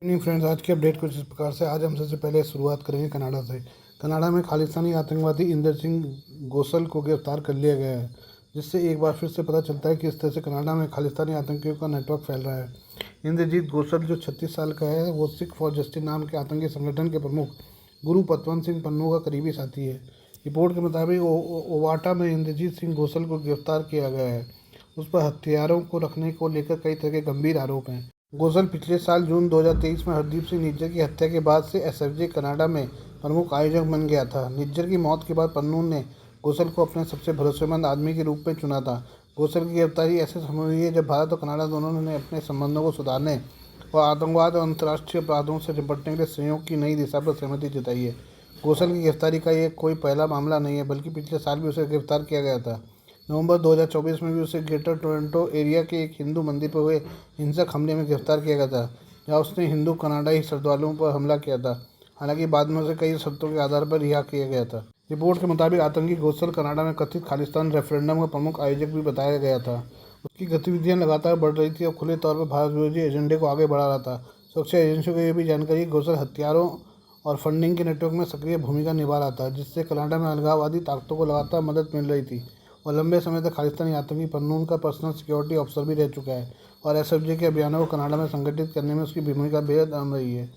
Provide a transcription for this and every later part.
नहीं फ्रेंड्स, आज की अपडेट कुछ इस प्रकार से। आज हम सबसे पहले शुरुआत करेंगे कनाडा से। कनाडा में खालिस्तानी आतंकवादी इंदर सिंह गोसल को गिरफ्तार कर लिया गया है, जिससे एक बार फिर से पता चलता है कि इस तरह से कनाडा में खालिस्तानी आतंकियों का नेटवर्क फैल रहा है। इंद्रजीत गोसल जो 36 साल का है, वो सिख फॉर जस्टिस नाम के आतंकी संगठन के प्रमुख गुरु पतवंत सिंह पन्नू का करीबी साथी है। रिपोर्ट के मुताबिक ओवाटा में इंद्रजीत सिंह गोसल को गिरफ्तार किया गया है। उस पर हथियारों को रखने को लेकर कई तरह के गंभीर आरोप हैं। गोसल पिछले साल जून 2023 में हरदीप सिंह निज्जर की हत्या के बाद से एसएफजे कनाडा में प्रमुख आयोजक बन गया था। निज्जर की मौत के बाद पन्नू ने गोसल को अपने सबसे भरोसेमंद आदमी के रूप में चुना था। गोसल की गिरफ्तारी ऐसे समय हुई है जब भारत और कनाडा दोनों ने अपने संबंधों को सुधारने और आतंकवाद और अंतर्राष्ट्रीय अपराधों से निपटने के लिए सहयोग की नई दिशा पर सहमति जताई है। गोसल की गिरफ्तारी का ये कोई पहला मामला नहीं है, बल्कि पिछले साल भी उसे गिरफ्तार किया गया था। नवंबर 2024 में भी उसे ग्रेटर टोरंटो एरिया के एक हिंदू मंदिर पर हुए हिंसक हमले में गिरफ्तार किया गया था, जहां उसने हिंदू कनाडाई श्रद्धालुओं पर हमला किया था। हालांकि बाद में उसे कई शर्तों के आधार पर रिहा किया गया था। रिपोर्ट के मुताबिक आतंकी गोसल कनाडा में कथित खालिस्तान रेफरेंडम का प्रमुख आयोजक भी बताया गया था। उसकी गतिविधियां लगातार बढ़ रही थी और खुले तौर पर भारत विरोधी एजेंडे को आगे बढ़ा रहा था। सुरक्षा एजेंसियों को यह भी जानकारी गोसल हथियारों और फंडिंग के नेटवर्क में सक्रिय भूमिका निभा रहा था, जिससे कनाडा में अलगाववादी ताकतों को लगातार मदद मिल रही थी। और लंबे समय तक खालिस्तानी आतंकी पन्नून का पर्सनल सिक्योरिटी ऑफिसर भी रह चुका है और एसएफजे के अभियानों को कनाडा में संगठित करने में उसकी भूमिका बेहद अहम रही है।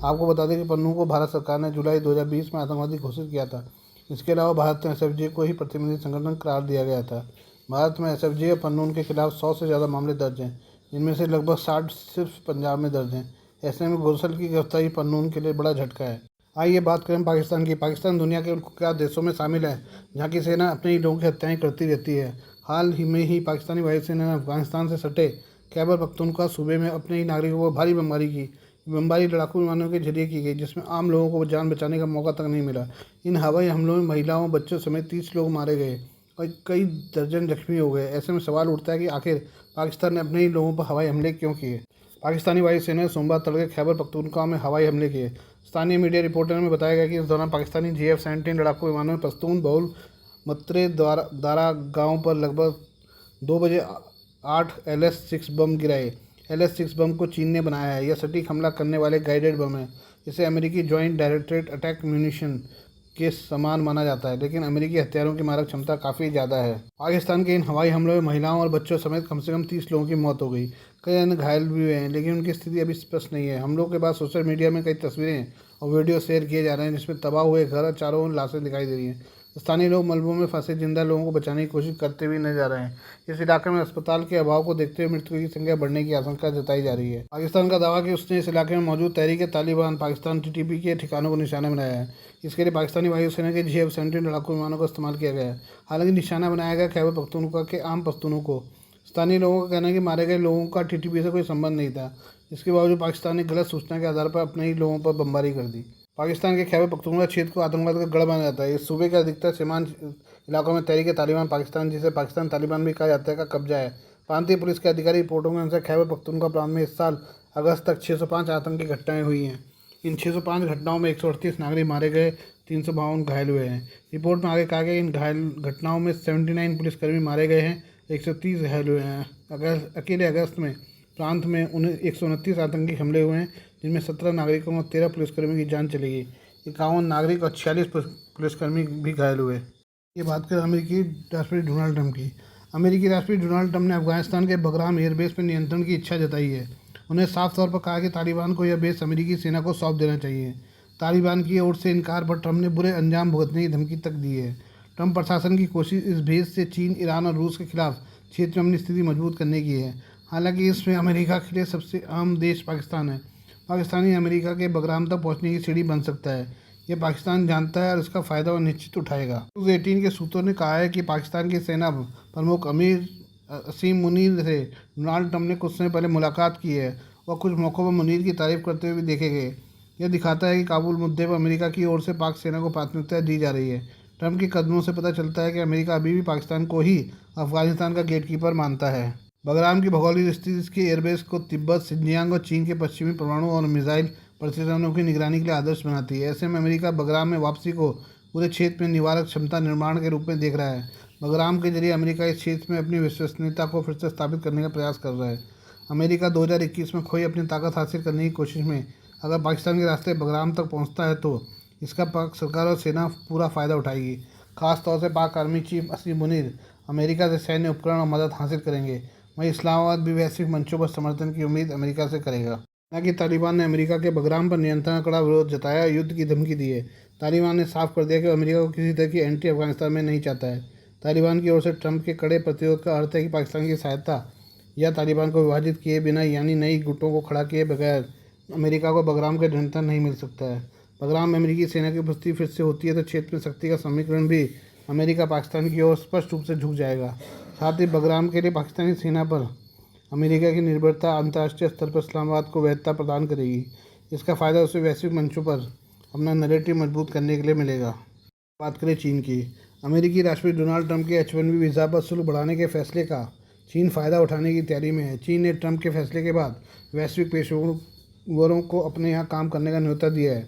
आपको बता दें कि पन्नू को भारत सरकार ने जुलाई 2020 में आतंकवादी घोषित किया था। इसके अलावा भारत में एसएफजे को ही प्रतिबंधित संगठन करार दिया गया था। भारत में एसएफजे और पन्नून के खिलाफ 100 से ज़्यादा मामले दर्ज हैं, जिनमें से लगभग 60 सिर्फ पंजाब में दर्ज हैं। ऐसे में गोसल की गिरफ्तारी पन्नून के लिए बड़ा झटका है। आइए बात करें पाकिस्तान की। पाकिस्तान दुनिया के क्या देशों में शामिल है जहाँ की सेना अपने ही लोगों की हत्याएं करती रहती है। हाल ही में ही पाकिस्तानी वायुसेना ने अफगानिस्तान से सटे खैबर पख्तूनख्वा सूबे में अपने ही नागरिकों को भारी बमबारी की। बमबारी लड़ाकू विमानों के जरिए की गई, जिसमें आम लोगों को जान बचाने का मौका तक नहीं मिला। इन हवाई हमलों में महिलाओं, बच्चों समेत 30 लोग मारे गए और कई दर्जन जख्मी हो गए। ऐसे में सवाल उठता है कि आखिर पाकिस्तान ने अपने ही लोगों पर हवाई हमले क्यों किए। पाकिस्तानी वायुसेना ने सोमवार तड़के खैबर पख्तूनख्वा में हवाई हमले किए। स्थानीय मीडिया रिपोर्टर में बताया गया कि इस दौरान पाकिस्तानी JF-17 लड़ाकू विमानों में पश्तून बहुल मत्रे दारा गांव पर लगभग 2 बजे 8 LS-6 बम गिराए। LS-6 बम को चीन ने बनाया है। यह सटीक हमला करने वाले गाइडेड बम है। इसे अमेरिकी जॉइंट डायरेक्टरेट अटैक म्यूनिशन के समान माना जाता है, लेकिन अमेरिकी हथियारों की मारक क्षमता काफ़ी ज़्यादा है। पाकिस्तान के इन हवाई हमलों में महिलाओं और बच्चों समेत कम से कम 30 लोगों की मौत हो गई। कई अन्य घायल भी हुए हैं, लेकिन उनकी स्थिति अभी स्पष्ट नहीं है। हमलों के बाद सोशल मीडिया में कई तस्वीरें और वीडियो शेयर किए जा रहे हैं, जिसमें तबाह हुए घर और चारों ओर लाशें दिखाई दे रही हैं। स्थानीय लोग मलबों में फंसे जिंदा लोगों को बचाने की कोशिश करते हुए नजर आ रहे हैं। इस इलाके में अस्पताल के अभाव को देखते हुए मृतकों की संख्या बढ़ने की आशंका जताई जा रही है। पाकिस्तान का दावा कि उसने इस इलाके में मौजूद तहरीक-ए-तालिबान पाकिस्तान TTP के ठिकानों को निशाना बनाया है। इसके लिए पाकिस्तानी वायुसेना के JF-17 लड़ाकू विमानों का इस्तेमाल किया गया है। हालांकि निशाना बनाया गया खैबर पख्तूनख्वा के आम पश्तूनों को। स्थानीय लोगों का कहना है कि मारे गए लोगों का TTP से कोई संबंध नहीं था। इसके बावजूद पाकिस्तान ने गलत सूचना के आधार पर अपने ही लोगों पर बमबारी कर दी। पाकिस्तान के खैबर पख्तूनख्वा क्षेत्र को आतंकवाद का गढ़ माना जाता है। इस सूबे के अधिकतर सीमांत इलाकों में तहरीक-ए-तालिबान पाकिस्तान, जिसे पाकिस्तान तालिबान भी कहा जाता है, का कब्जा है। प्रांतीय पुलिस के अधिकारी रिपोर्टों के अनुसार खैबर पख्तूनख्वा प्रांत में इस साल अगस्त तक 605 आतंकी घटनाएं हुई हैं। इन 605 घटनाओं में 138 नागरिक मारे गए, 352 घायल हुए हैं। रिपोर्ट में आगे कहा गया इन घायल घटनाओं में 79 पुलिसकर्मी मारे गए हैं, 130 घायल हुए हैं। अकेले अगस्त में प्रांत में 129 आतंकी हमले हुए हैं, जिनमें 17 नागरिकों और 13 पुलिसकर्मियों की जान चली गई। 51 नागरिक और 46 पुलिसकर्मी भी घायल हुए। ये बात करें अमेरिकी राष्ट्रपति डोनाल्ड ट्रंप की। अमेरिकी राष्ट्रपति डोनाल्ड ट्रंप ने अफगानिस्तान के बगराम एयरबेस पर नियंत्रण की इच्छा जताई है। उन्हें साफ तौर पर कहा कि तालिबान को यह बेस अमेरिकी सेना को सौंप देना चाहिए। तालिबान की ओर से इनकार पर ट्रंप ने बुरे अंजाम भुगतने की धमकी तक दी है। ट्रंप प्रशासन की कोशिश इस भेस से चीन, ईरान और रूस के खिलाफ क्षेत्र में अपनी स्थिति मजबूत करने की है। हालांकि इसमें अमेरिका के लिए सबसे अहम देश पाकिस्तान है। पाकिस्तानी अमेरिका के बगराम तक पहुंचने की सीढ़ी बन सकता है। यह पाकिस्तान जानता है और इसका फ़ायदा वो निश्चित उठाएगा। न्यूज़ 18 के सूत्रों ने कहा है कि पाकिस्तान की सेना प्रमुख अमीर असीम मुनीर से डोनाल्ड ट्रंप ने कुछ समय पहले मुलाकात की है और कुछ मौक़ों पर मुनीर की तारीफ करते हुए भी देखे गए। यह दिखाता है कि काबुल मुद्दे पर अमेरिका की ओर से पाक सेना को प्राथमिकता दी जा रही है। ट्रंप के कदमों से पता चलता है कि अमेरिका अभी भी पाकिस्तान को ही अफगानिस्तान का गेटकीपर मानता है। बगराम की भौगोलिक स्थिति इसके एयरबेस को तिब्बत, सिंजियांग और चीन के पश्चिमी परमाणु और मिसाइल प्रतिबंधों की निगरानी के लिए आदर्श बनाती है। ऐसे में अमेरिका बगराम में वापसी को पूरे क्षेत्र में निवारक क्षमता निर्माण के रूप में देख रहा है। बगराम के जरिए अमेरिका इस क्षेत्र में अपनी विश्वसनीयता को फिर से स्थापित करने का प्रयास कर रहा है। अमेरिका 2021 में खोई अपनी ताकत हासिल करने की कोशिश में अगर पाकिस्तान के रास्ते बगराम तक पहुंचता है तो इसका पाक सरकार और सेना पूरा फ़ायदा उठाएगी। खास तौर से पाक आर्मी चीफ असीम मुनीर अमेरिका से सैन्य उपकरण और मदद हासिल करेंगे। वहीं इस्लामाबाद भी वैश्विक मंचों पर समर्थन की उम्मीद अमेरिका से करेगा। हालांकि तालिबान ने अमेरिका के बगराम पर नियंत्रण का कड़ा विरोध जताया, युद्ध की धमकी दी है। तालिबान ने साफ कर दिया कि अमेरिका को किसी तरह की एंट्री अफगानिस्तान में नहीं चाहता है। तालिबान की ओर से ट्रंप के कड़े प्रतिरोध का अर्थ है कि पाकिस्तान की सहायता या तालिबान को विभाजित किए बिना यानी नई गुटों को खड़ा किए बगैर अमेरिका को बगराम का नियंत्रण नहीं मिल सकता है। बगराम में अमेरिकी सेना की उपस्थिति फिर से होती है तो क्षेत्र में शक्ति का समीकरण भी अमेरिका पाकिस्तान की ओर स्पष्ट रूप से झुक जाएगा। साथ ही बगराम के लिए पाकिस्तानी सेना पर अमेरिका की निर्भरता अंतर्राष्ट्रीय स्तर पर इस्लामाबाद को वैधता प्रदान करेगी। इसका फ़ायदा उसे वैश्विक मंचों पर अपना नैरेटिव मजबूत करने के लिए मिलेगा। बात करें चीन की। अमेरिकी राष्ट्रपति डोनाल्ड ट्रंप के H-1B वीज़ा पर शुल्क बढ़ाने के फैसले का चीन फ़ायदा उठाने की तैयारी में है। चीन ने ट्रंप के फैसले के बाद वैश्विक पेशेवरों को अपने यहाँ काम करने का न्योता दिया है।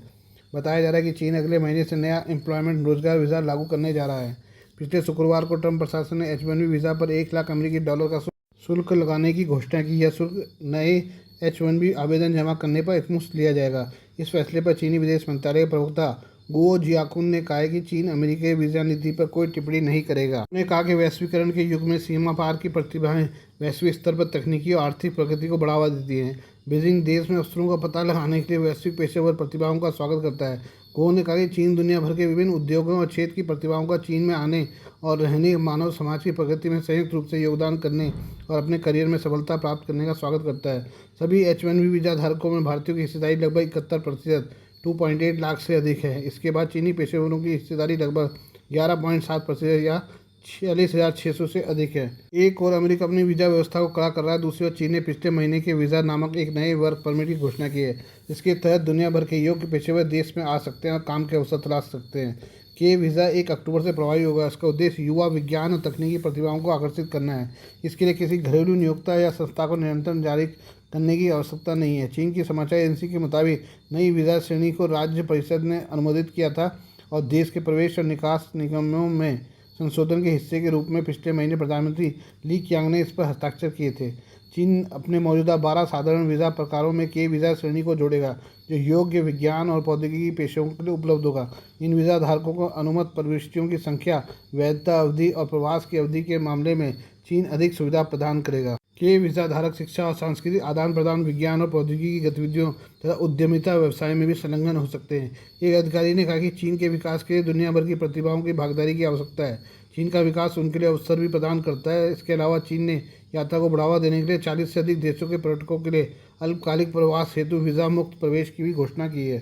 बताया जा रहा है कि चीन अगले महीने से नया एम्प्लॉयमेंट रोजगार वीज़ा लागू करने जा रहा है। पिछले शुक्रवार को ट्रंप प्रशासन ने H-1B वीज़ा पर $1 लाख अमेरिकी डॉलर का शुल्क लगाने की घोषणा की। यह शुल्क नए H-1B आवेदन जमा करने पर एकमुश्त लिया जाएगा। इस फैसले पर चीनी विदेश मंत्रालय के प्रवक्ता गुओ जियाकुन ने कहा है कि चीन अमेरिकी वीज़ा नीति पर कोई टिप्पणी नहीं करेगा। उन्होंने कहा कि वैश्वीकरण के युग में सीमा पार की प्रतिभाएं वैश्विक स्तर पर तकनीकी और आर्थिक प्रगति को बढ़ावा देती हैं। बीजिंग देश में अवसरों का पता लगाने के लिए वैश्विक पेशेवर प्रतिभाओं का स्वागत करता है। गुओ ने कहा कि चीन दुनिया भर के विभिन्न उद्योगों और क्षेत्र की प्रतिभाओं का चीन में आने और रहने मानव समाज की प्रगति में संयुक्त रूप से योगदान करने और अपने करियर में सफलता प्राप्त करने का स्वागत करता है। सभी H-1B वीज़ा धारकों में भारतीयों की हिस्सेदारी लगभग 71% 2.8 लाख से अधिक है। इसके बाद चीनी पेशेवरों की हिस्सेदारी लगभग 11.7% या 46,600 से अधिक है। एक और अमेरिका अपनी वीज़ा व्यवस्था को कड़ा कर रहा है, दूसरी ओर चीन ने पिछले महीने के वीज़ा नामक एक नए वर्क परमिट की घोषणा की है। इसके तहत दुनिया भर के योग्य पेशेवर देश में आ सकते हैं और काम के अवसर तलाश सकते हैं। के वीज़ा 1 अक्टूबर से प्रभावी होगा। इसका उद्देश्य युवा विज्ञान और तकनीकी प्रतिभाओं को आकर्षित करना है। इसके लिए किसी घरेलू नियोक्ता या संस्था को निरंतर जारी करने की आवश्यकता नहीं है। चीन की समाचार एजेंसी के मुताबिक नई वीज़ा श्रेणी को राज्य परिषद ने अनुमोदित किया था और देश के प्रवेश और निकास निगमों में संशोधन के हिस्से के रूप में पिछले महीने प्रधानमंत्री ली क्यांग ने इस पर हस्ताक्षर किए थे। चीन अपने मौजूदा 12 साधारण वीज़ा प्रकारों में के वीज़ा श्रेणी को जोड़ेगा, जो योग्य विज्ञान और प्रौद्योगिकी पेशों के लिए उपलब्ध होगा। इन वीज़ा धारकों को अनुमत प्रविष्टियों की संख्या, वैधता अवधि और प्रवास की अवधि के मामले में चीन अधिक सुविधा प्रदान करेगा। के वीज़ा धारक शिक्षा और सांस्कृतिक आदान प्रदान, विज्ञान और प्रौद्योगिकी गतिविधियों तथा उद्यमिता व्यवसाय में भी संलग्न हो सकते हैं। एक अधिकारी ने कहा कि चीन के विकास के लिए दुनिया भर की प्रतिभाओं की भागीदारी की आवश्यकता है। चीन का विकास उनके लिए अवसर भी प्रदान करता है। इसके अलावा चीन ने यात्रा को बढ़ावा देने के लिए 40 से अधिक देशों के पर्यटकों के लिए अल्पकालिक प्रवास हेतु वीज़ा मुक्त प्रवेश की भी घोषणा की है।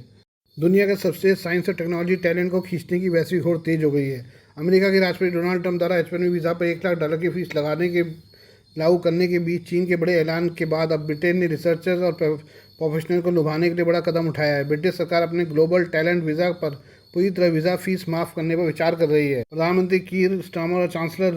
दुनिया के सबसे साइंस और टेक्नोलॉजी टैलेंट को खींचने की वैश्विक होड़ तेज हो गई है। अमेरिका के राष्ट्रपति डोनाल्ड ट्रंप द्वारा H-1B वीज़ा पर $1 लाख की फीस लागू करने के बीच चीन के बड़े ऐलान के बाद अब ब्रिटेन ने रिसर्चर्स और प्रोफेशनल को लुभाने के लिए बड़ा कदम उठाया है। ब्रिटिश सरकार अपने ग्लोबल टैलेंट वीज़ा पर पूरी तरह वीज़ा फीस माफ़ करने पर विचार कर रही है। प्रधानमंत्री कीर स्टारमर और चांसलर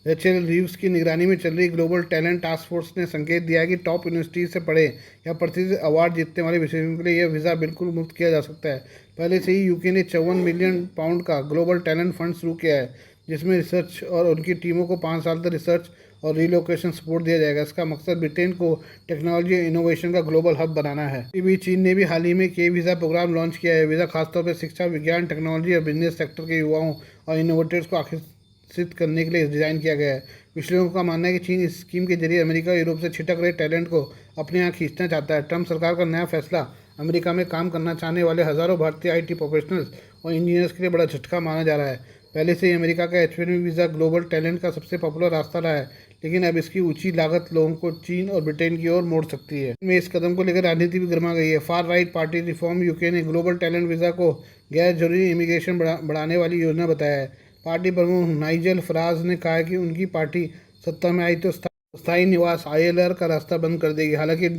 रेचेल रीव्स की निगरानी में चल रही ग्लोबल टैलेंट टास्क फोर्स ने संकेत दिया है कि टॉप यूनिवर्सिटी से पढ़े या प्रतिष्ठित अवार्ड जीतने वाले विशेषज्ञों के लिए यह वीज़ा बिल्कुल मुफ्त किया जा सकता है। पहले से ही यूके ने 54 मिलियन पाउंड का ग्लोबल टैलेंट फंड शुरू किया है, जिसमें रिसर्च और उनकी टीमों को 5 साल तक रिसर्च और रिलोकेशन सपोर्ट दिया जाएगा। इसका मकसद ब्रिटेन को टेक्नोलॉजी और इनोवेशन का ग्लोबल हब बनाना है। इसी बीच चीन ने भी हाल ही में के वीज़ा प्रोग्राम लॉन्च किया है। वीज़ा खासतौर पर शिक्षा, विज्ञान, टेक्नोलॉजी और बिजनेस सेक्टर के युवाओं और इनोवेटर्स को आकर्षित करने के लिए डिज़ाइन किया गया है। विश्लेषकों का मानना है कि चीन इस स्कीम के जरिए अमेरिका और यूरोप से छिटक रहे टैलेंट को अपने यहाँ खींचना चाहता है। ट्रंप सरकार का नया फैसला अमेरिका में काम करना चाहने वाले हज़ारों भारतीय IT प्रोफेशनल्स और इंजीनियर्स के लिए बड़ा झटका माना जा रहा है। पहले से ही अमेरिका का H-1B वीज़ा ग्लोबल टैलेंट का सबसे पॉपुलर रास्ता रहा है, लेकिन अब इसकी ऊंची लागत लोगों को चीन और ब्रिटेन की ओर मोड़ सकती है। में इस कदम को लेकर राजनीति भी गर्मा गई है। Far right party reform UK ने ग्लोबल टैलेंट वीज़ा को गैर जरूरी इमिग्रेशन बढ़ाने वाली योजना बताया है। पार्टी प्रमुख नाइजल फराज ने कहा कि उनकी पार्टी सत्ता में आई तो स्थायी निवास ILR का रास्ता बंद कर देगी। हालांकि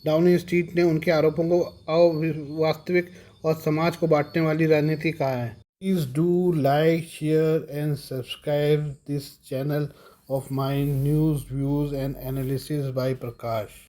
डाउनिंग स्ट्रीट ने उनके आरोपों को अवास्तविक और समाज को बांटने वाली राजनीति कहा है। Please do like, share and subscribe this channel of my news, views and analysis by Prakash.